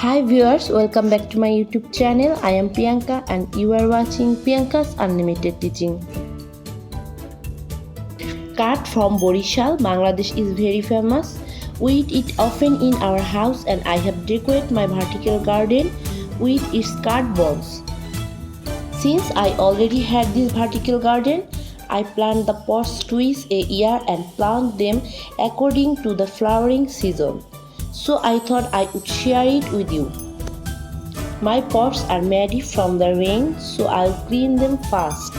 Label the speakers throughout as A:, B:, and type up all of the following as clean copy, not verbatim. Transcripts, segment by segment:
A: Hi viewers, welcome back to my YouTube channel. I am Priyanka and you are watching Priyanka's Unlimited Teaching. Cut from Borishal, Bangladesh is very famous. We eat it often in our house and I have decorated my vertical garden with its cut balls. Since I already had this vertical garden, I plant the pots twice a year and plant them according to the flowering season. So I thought I would share it with you. My pots are muddy from the rain, so I'll clean them fast.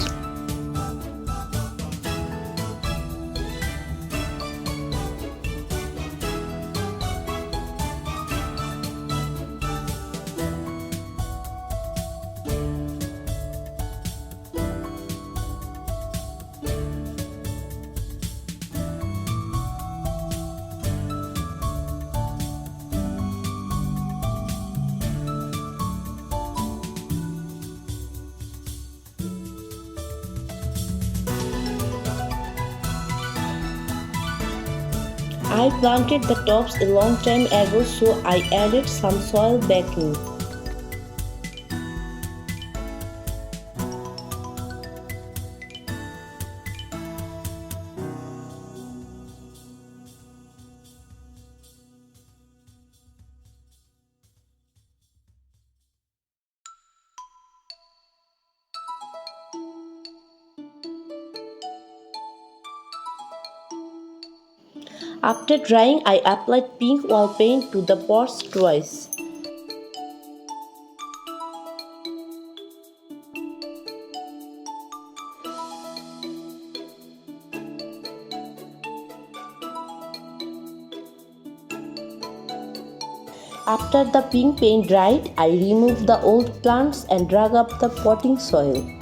A: I planted the tops a long time ago, so I added some soil backing. After drying, I applied pink wall paint to the pots twice. After the pink paint dried, I removed the old plants and dug up the potting soil.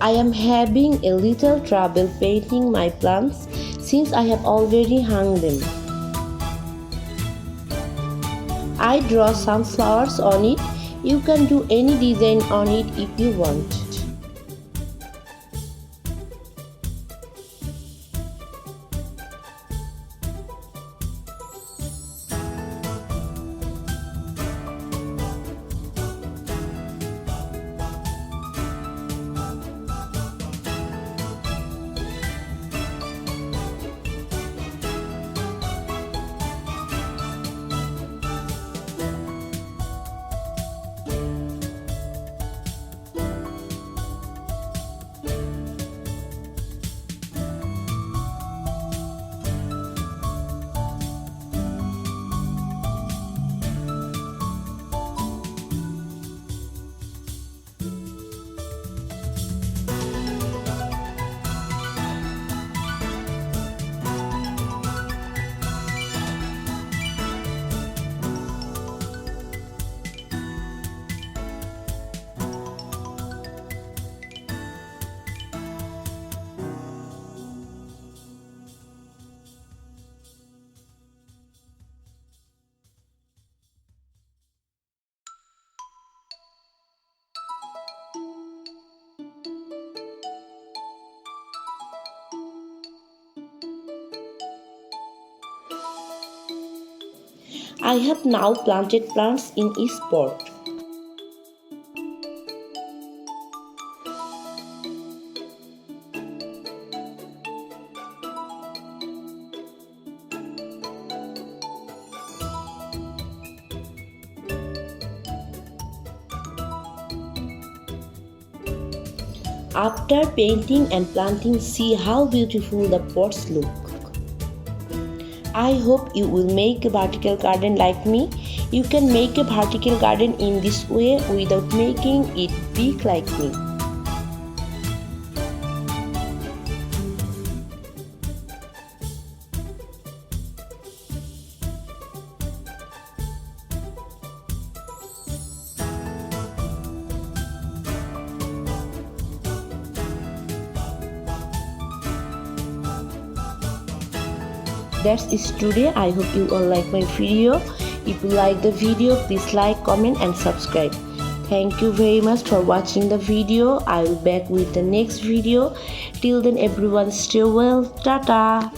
A: I am having a little trouble painting my plants since I have already hung them. I draw some flowers on it. You can do any design on it if you want. I have now planted plants in each pot. After painting and planting, see how beautiful the pots look. I hope you will make a vertical garden like me. You can make a vertical garden in this way without making it big like me. That's it today. I hope you all like my video. If you like the video, please like, comment and subscribe. Thank you very much for watching the video. I will back with the next video. Till then everyone stay well. Tata.